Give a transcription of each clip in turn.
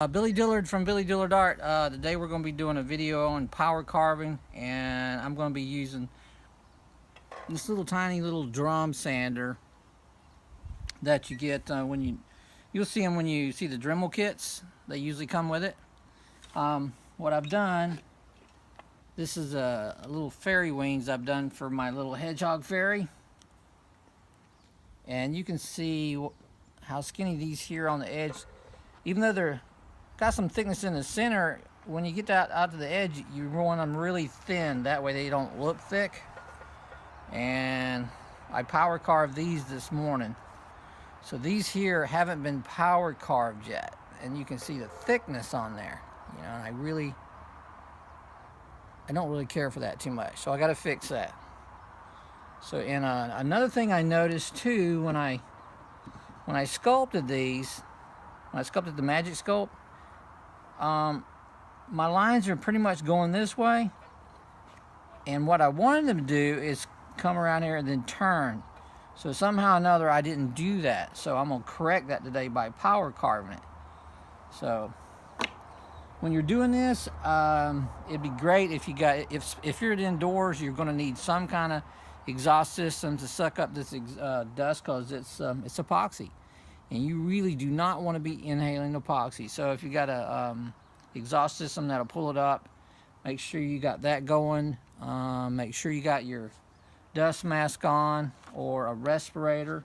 Billy Dillard from BillyDillardArt. Today we're going to be doing a video on power carving, and I'm going to be using this little tiny little drum sander that you get you'll see them when you see the Dremel kits. They usually come with it. What I've done, this is a little fairy wings I've done for my little hedgehog fairy, and you can see how skinny these here on the edge, even though they're got some thickness in the center. When you get out to the edge, you want them really thin, that way they don't look thick. And I power carved these this morning, so these here haven't been power carved yet, and you can see the thickness on there, you know, and I don't really care for that too much, so I got to fix that. So, and another thing I noticed too, when I sculpted these, when I sculpted the Magic Sculpt, my lines are pretty much going this way, and what I wanted them to do is come around here and then turn. So somehow or another I didn't do that, so I'm gonna correct that today by power carving it. So when you're doing this, it'd be great if you got, if you're indoors, you're gonna need some kind of exhaust system to suck up this dust, because it's epoxy, and you really do not want to be inhaling epoxy. So if you got a exhaust system that'll pull it up, make sure you got that going. Make sure you got your dust mask on, or a respirator.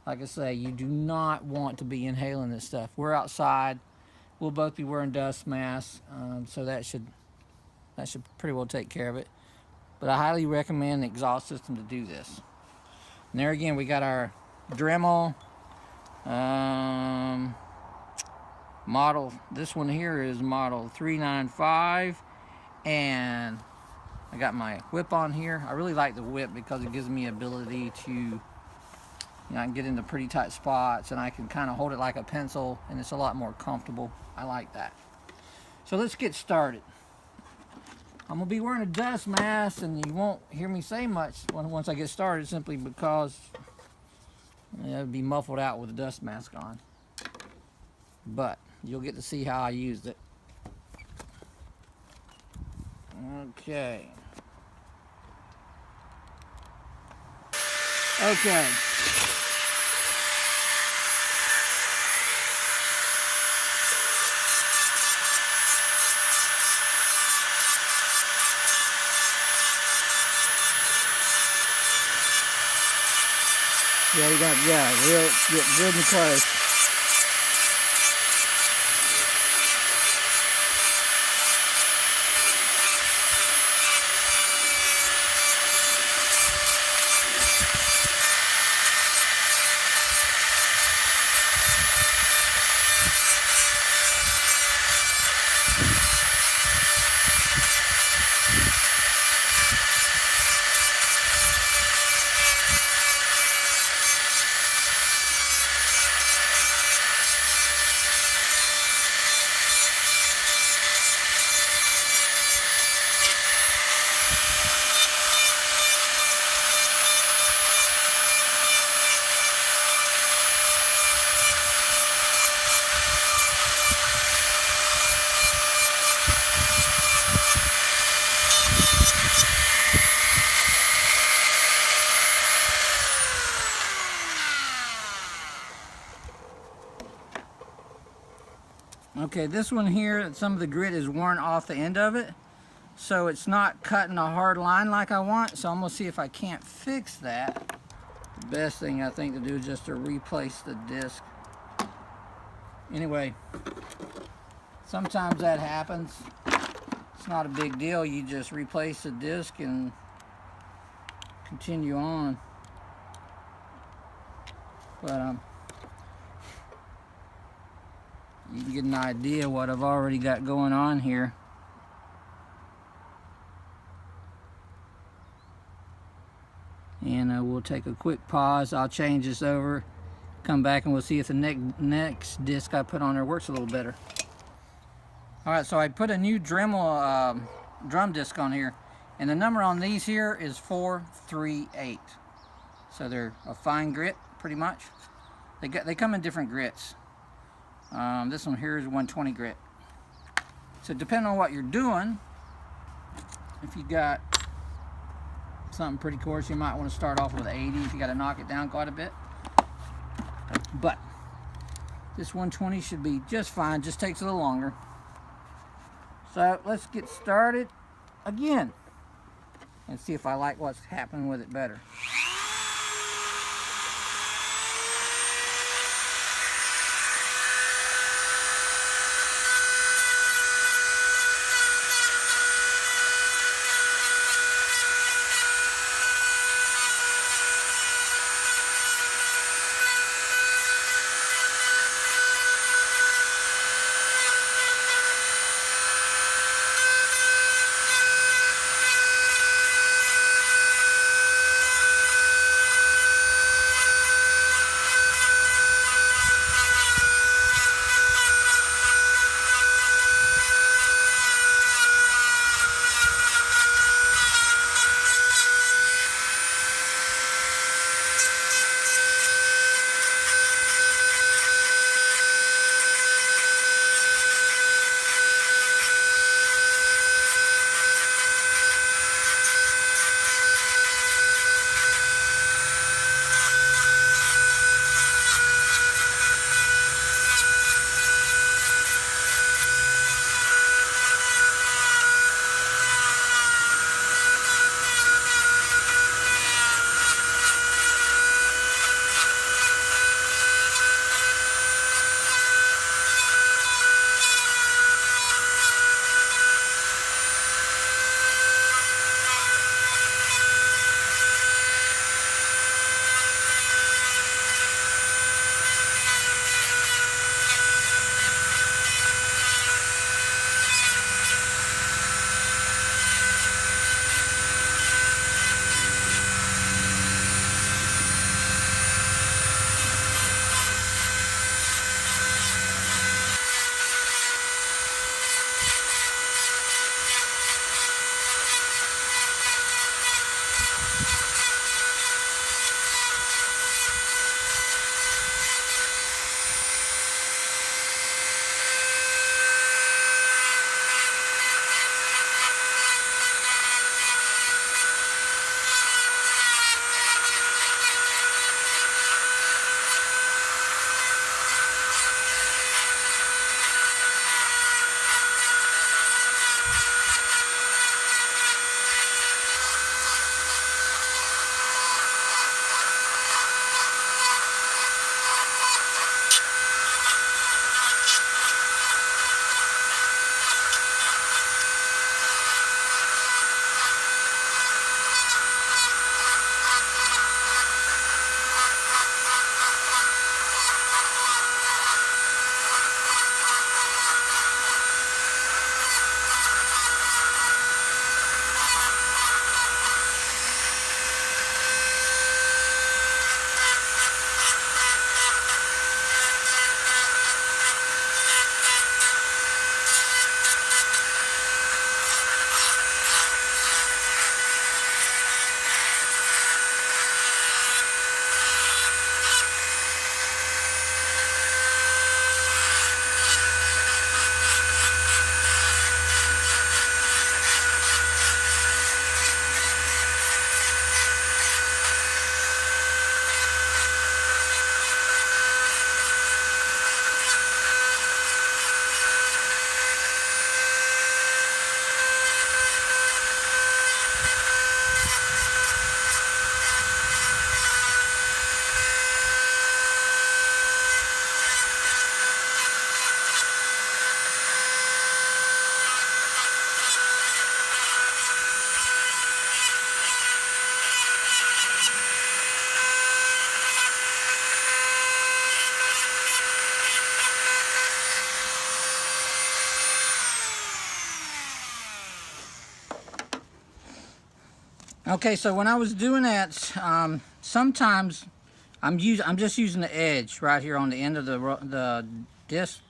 Like I say, you do not want to be inhaling this stuff. We're outside, we'll both be wearing dust masks, so that should pretty well take care of it. But I highly recommend the exhaust system to do this. And there again, we got our Dremel model. This one here is model 395, and I got my whip on here. I really like the whip because it gives me ability to, you know, I can get into pretty tight spots, and I can kind of hold it like a pencil, and it's a lot more comfortable. I like that. So let's get started. I'm gonna be wearing a dust mask, and you won't hear me say much once I get started, simply because it'll be muffled out with a dust mask on. But you'll get to see how I used it. Okay. Okay. Yeah, you got, real good and close. Okay, this one here, some of the grit is worn off the end of it, so it's not cutting a hard line like I want. So I'm gonna see if I can't fix that. The best thing I think to do is just to replace the disc. Anyway, sometimes that happens. It's not a big deal. You just replace the disc and continue on. But you can get an idea what I've already got going on here. And we'll take a quick pause. I'll change this over, come back, and we'll see if the next disc I put on there works a little better. Alright, so I put a new Dremel drum disc on here, and the number on these here is 438. So they're a fine grit, pretty much. They come in different grits. This one here is 120 grit. So depending on what you're doing, if you got something pretty coarse, you might want to start off with 80 if you got to knock it down quite a bit. But this 120 should be just fine, just takes a little longer. So let's get started again and see if I like what's happening with it better. Okay, so when I was doing that, sometimes I'm just using the edge right here on the end of the disc,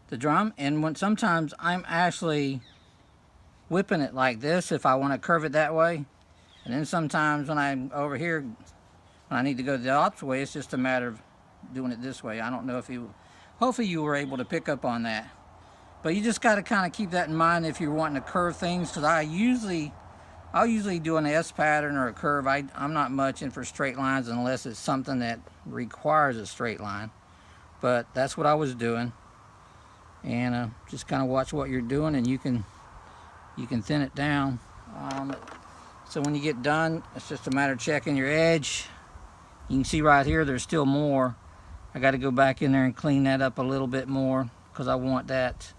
the drum, and sometimes I'm actually whipping it like this if I want to curve it that way, and then sometimes when I'm over here, when I need to go the opposite way, it's just a matter of doing it this way. I don't know if you hopefully you were able to pick up on that. But you just got to kind of keep that in mind if you're wanting to curve things, because I'll usually do an S pattern or a curve. I'm not much in for straight lines unless it's something that requires a straight line. But that's what I was doing. And just kind of watch what you're doing, and you can thin it down. So when you get done, it's just a matter of checking your edge. You can see right here there's still more. I got to go back in there and clean that up a little bit more, because I want that.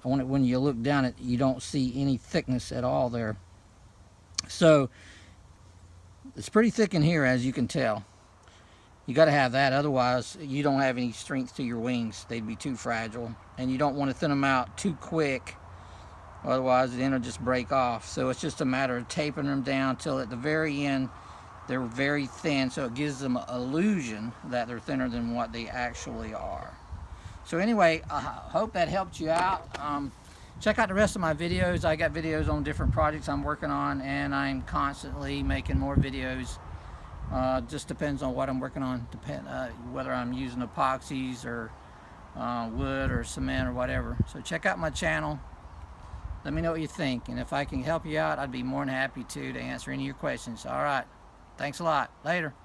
I want it when you look down it, you don't see any thickness at all there. So it's pretty thick in here, as you can tell. You got to have that, otherwise you don't have any strength to your wings. They'd be too fragile, and you don't want to thin them out too quick, otherwise the end will just break off. So it's just a matter of taping them down till at the very end they're very thin, so it gives them an illusion that they're thinner than what they actually are. So anyway, I hope that helped you out. Check out the rest of my videos. I got videos on different projects I'm working on, and I'm constantly making more videos. Just depends on what I'm working on, whether I'm using epoxies or wood or cement or whatever. So check out my channel. Let me know what you think, and if I can help you out, I'd be more than happy to answer any of your questions. All right. Thanks a lot. Later.